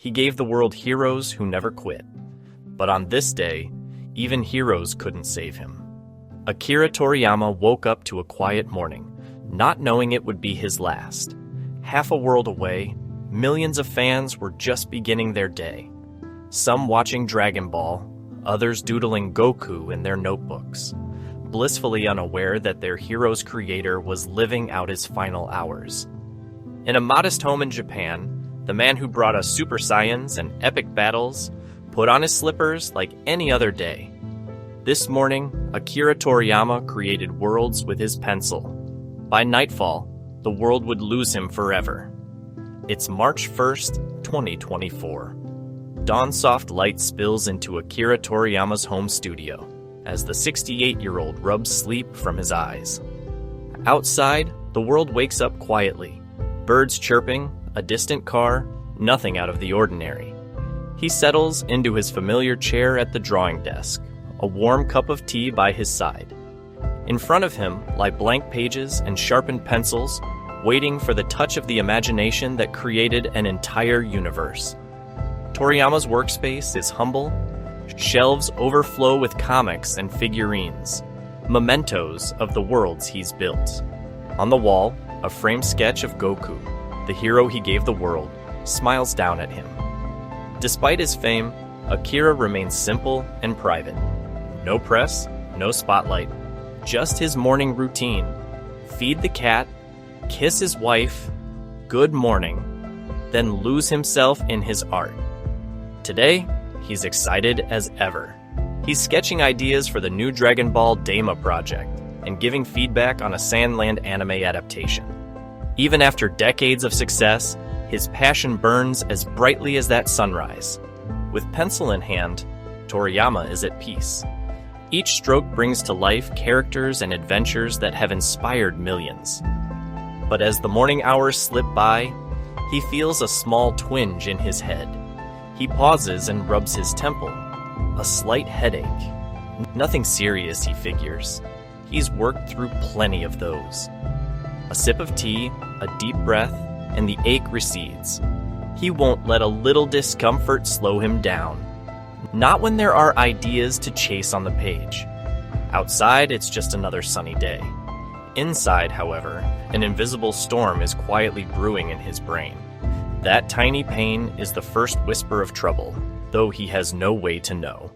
He gave the world heroes who never quit. But on this day, even heroes couldn't save him. Akira Toriyama woke up to a quiet morning, not knowing it would be his last. Half a world away, millions of fans were just beginning their day. Some watching Dragon Ball, others doodling Goku in their notebooks, blissfully unaware that their hero's creator was living out his final hours. In a modest home in Japan, the man who brought us Super Saiyans and epic battles put on his slippers like any other day. This morning, Akira Toriyama created worlds with his pencil. By nightfall, the world would lose him forever. It's March 1st, 2024. Dawn-soft light spills into Akira Toriyama's home studio as the 68-year-old rubs sleep from his eyes. Outside, the world wakes up quietly. Birds chirping, a distant car, nothing out of the ordinary. He settles into his familiar chair at the drawing desk, a warm cup of tea by his side. In front of him lie blank pages and sharpened pencils, waiting for the touch of the imagination that created an entire universe. Toriyama's workspace is humble. Shelves overflow with comics and figurines, mementos of the worlds he's built. On the wall, a framed sketch of Goku, the hero he gave the world, smiles down at him. Despite his fame, Akira remains simple and private. No press, no spotlight, just his morning routine. Feed the cat, kiss his wife, good morning, then lose himself in his art. Today, he's excited as ever. He's sketching ideas for the new Dragon Ball Daima project and giving feedback on a Sandland anime adaptation. Even after decades of success, his passion burns as brightly as that sunrise. With pencil in hand, Toriyama is at peace. Each stroke brings to life characters and adventures that have inspired millions. But as the morning hours slip by, he feels a small twinge in his head. He pauses and rubs his temple. A slight headache. Nothing serious, he figures. He's worked through plenty of those. A sip of tea, a deep breath, and the ache recedes. He won't let a little discomfort slow him down. Not when there are ideas to chase on the page. Outside, it's just another sunny day. Inside, however, an invisible storm is quietly brewing in his brain. That tiny pain is the first whisper of trouble, though he has no way to know.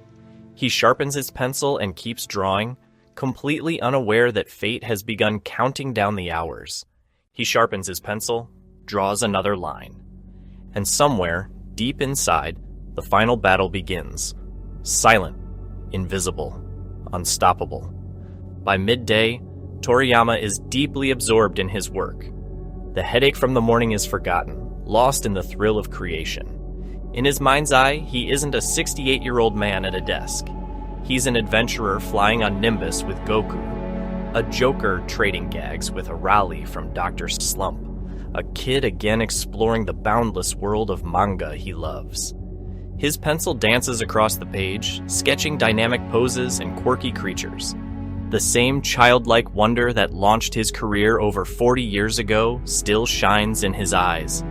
He sharpens his pencil and keeps drawing, completely unaware that fate has begun counting down the hours. He sharpens his pencil, draws another line. And somewhere, deep inside, the final battle begins. Silent, invisible, unstoppable. By midday, Toriyama is deeply absorbed in his work. The headache from the morning is forgotten, lost in the thrill of creation. In his mind's eye, he isn't a 68-year-old man at a desk. He's an adventurer flying on Nimbus with Goku, a joker trading gags with a Raleigh from Dr. Slump, a kid again exploring the boundless world of manga he loves. His pencil dances across the page, sketching dynamic poses and quirky creatures. The same childlike wonder that launched his career over 40 years ago still shines in his eyes.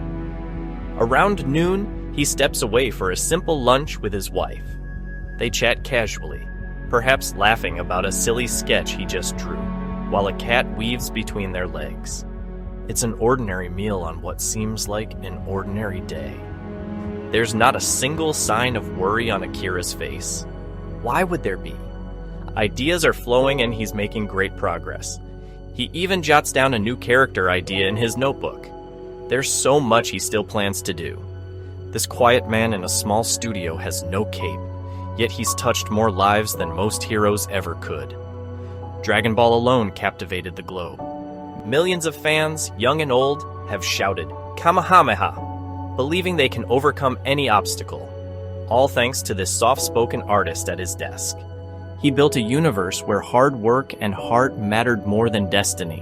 Around noon, he steps away for a simple lunch with his wife. They chat casually, perhaps laughing about a silly sketch he just drew, while a cat weaves between their legs. It's an ordinary meal on what seems like an ordinary day. There's not a single sign of worry on Akira's face. Why would there be? Ideas are flowing and he's making great progress. He even jots down a new character idea in his notebook. There's so much he still plans to do. This quiet man in a small studio has no cape, yet he's touched more lives than most heroes ever could. Dragon Ball alone captivated the globe. Millions of fans, young and old, have shouted, Kamehameha, believing they can overcome any obstacle, all thanks to this soft-spoken artist at his desk. He built a universe where hard work and heart mattered more than destiny,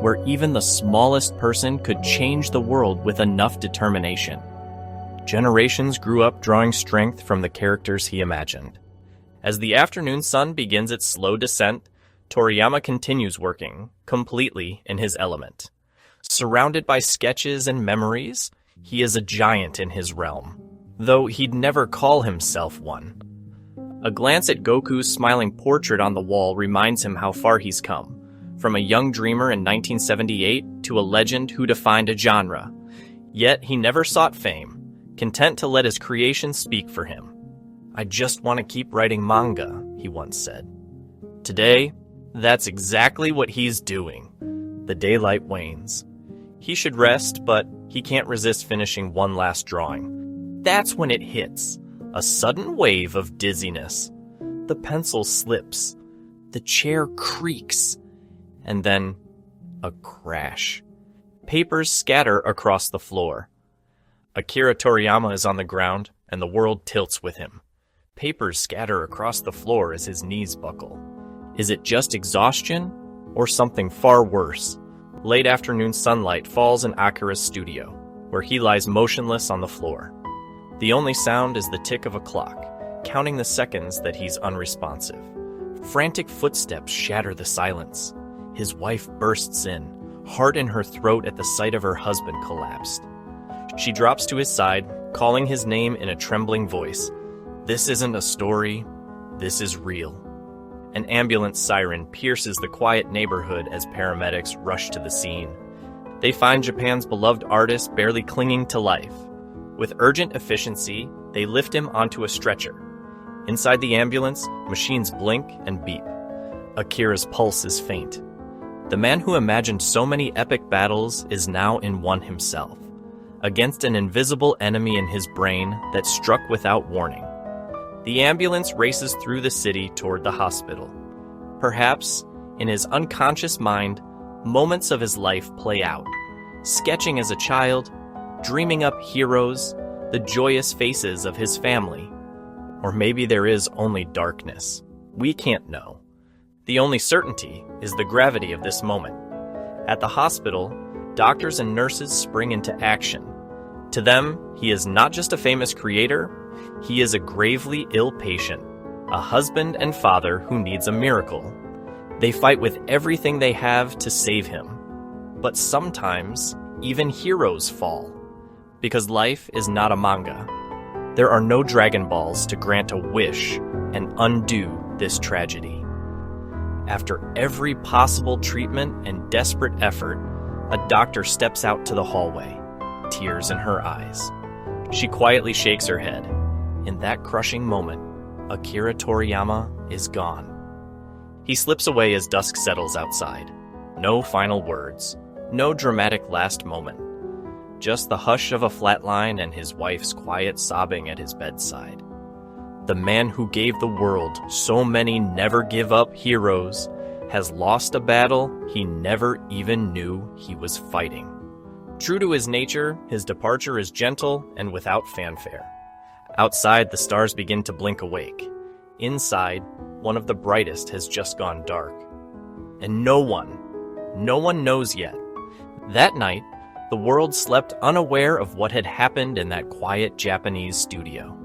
where even the smallest person could change the world with enough determination. Generations grew up drawing strength from the characters he imagined. As the afternoon sun begins its slow descent, Toriyama continues working, completely in his element. Surrounded by sketches and memories, he is a giant in his realm. though he'd never call himself one. A glance at Goku's smiling portrait on the wall reminds him how far he's come, from a young dreamer in 1978 to a legend who defined a genre. Yet he never sought fame, content to let his creation speak for him. "I just want to keep writing manga," he once said. Today, that's exactly what he's doing. The daylight wanes. He should rest, but he can't resist finishing one last drawing. That's when it hits. A sudden wave of dizziness. The pencil slips. The chair creaks. And then, a crash. Papers scatter across the floor. Akira Toriyama is on the ground, and the world tilts with him. Papers scatter across the floor as his knees buckle. Is it just exhaustion, or something far worse? Late afternoon sunlight falls in Akira's studio, where he lies motionless on the floor. The only sound is the tick of a clock, counting the seconds that he's unresponsive. Frantic footsteps shatter the silence. His wife bursts in, heart in her throat at the sight of her husband collapsed. She drops to his side, calling his name in a trembling voice. "This isn't a story, this is real." An ambulance siren pierces the quiet neighborhood as paramedics rush to the scene. They find Japan's beloved artist barely clinging to life. With urgent efficiency, they lift him onto a stretcher. Inside the ambulance, machines blink and beep. Akira's pulse is faint. The man who imagined so many epic battles is now in one himself, against an invisible enemy in his brain that struck without warning. The ambulance races through the city toward the hospital. Perhaps, in his unconscious mind, moments of his life play out, sketching as a child, dreaming up heroes, the joyous faces of his family. Or maybe there is only darkness. We can't know. The only certainty is the gravity of this moment. At the hospital, doctors and nurses spring into action. To them, he is not just a famous creator, he is a gravely ill patient, a husband and father who needs a miracle. They fight with everything they have to save him. But sometimes, even heroes fall. Because life is not a manga. There are no Dragon Balls to grant a wish and undo this tragedy. After every possible treatment and desperate effort, a doctor steps out to the hallway, tears in her eyes. She quietly shakes her head. In that crushing moment, Akira Toriyama is gone. He slips away as dusk settles outside. No final words, no dramatic last moment. Just the hush of a flatline and his wife's quiet sobbing at his bedside. The man who gave the world so many never-give-up heroes has lost a battle he never even knew he was fighting. True to his nature, his departure is gentle and without fanfare. Outside, the stars begin to blink awake. Inside, one of the brightest has just gone dark. And no one knows yet. That night, the world slept unaware of what had happened in that quiet Japanese studio.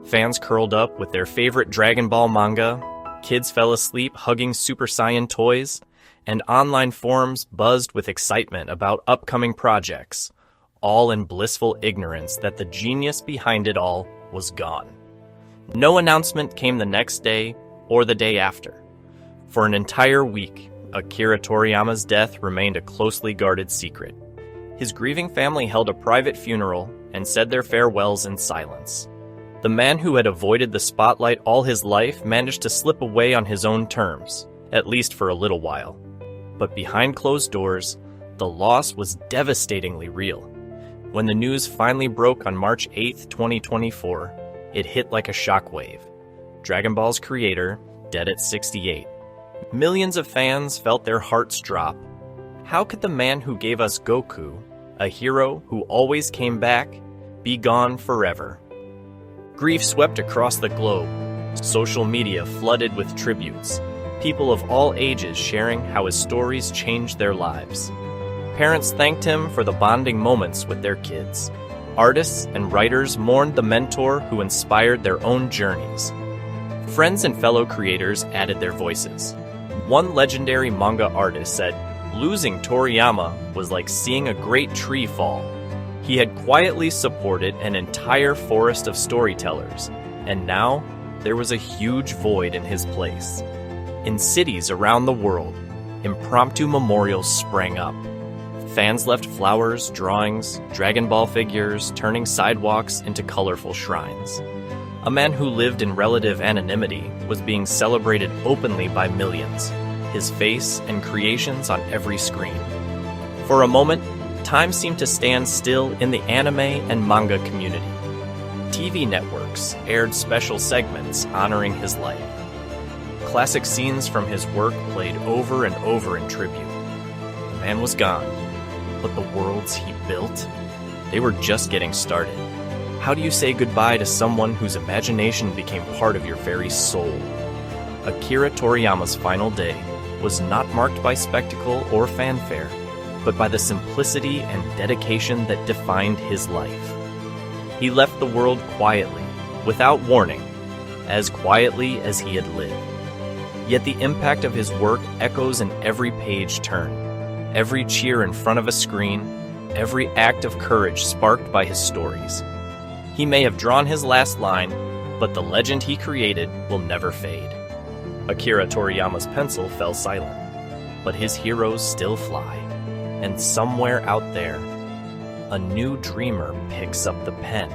Fans curled up with their favorite Dragon Ball manga, kids fell asleep hugging Super Saiyan toys, and online forums buzzed with excitement about upcoming projects, all in blissful ignorance that the genius behind it all was gone. No announcement came the next day or the day after. For an entire week, Akira Toriyama's death remained a closely guarded secret. His grieving family held a private funeral and said their farewells in silence. The man who had avoided the spotlight all his life managed to slip away on his own terms, at least for a little while. But behind closed doors, the loss was devastatingly real. When the news finally broke on March 8, 2024, it hit like a shockwave. Dragon Ball's creator, dead at 68. Millions of fans felt their hearts drop. How could the man who gave us Goku, a hero who always came back, be gone forever? Grief swept across the globe. Social media flooded with tributes. People of all ages sharing how his stories changed their lives. Parents thanked him for the bonding moments with their kids. Artists and writers mourned the mentor who inspired their own journeys. Friends and fellow creators added their voices. One legendary manga artist said, "Losing Toriyama was like seeing a great tree fall. He had quietly supported an entire forest of storytellers, and now there was a huge void in his place. In cities around the world, impromptu memorials sprang up. Fans left flowers, drawings, Dragon Ball figures, turning sidewalks into colorful shrines. A man who lived in relative anonymity was being celebrated openly by millions, his face and creations on every screen. For a moment, time seemed to stand still in the anime and manga community. TV networks aired special segments honoring his life. Classic scenes from his work played over and over in tribute. The man was gone, but the worlds he built, they were just getting started. How do you say goodbye to someone whose imagination became part of your very soul? Akira Toriyama's final day was not marked by spectacle or fanfare, but by the simplicity and dedication that defined his life. He left the world quietly, without warning, as quietly as he had lived. Yet the impact of his work echoes in every page turned, every cheer in front of a screen, every act of courage sparked by his stories. He may have drawn his last line, but the legend he created will never fade. Akira Toriyama's pencil fell silent, but his heroes still fly. And somewhere out there, a new dreamer picks up the pen.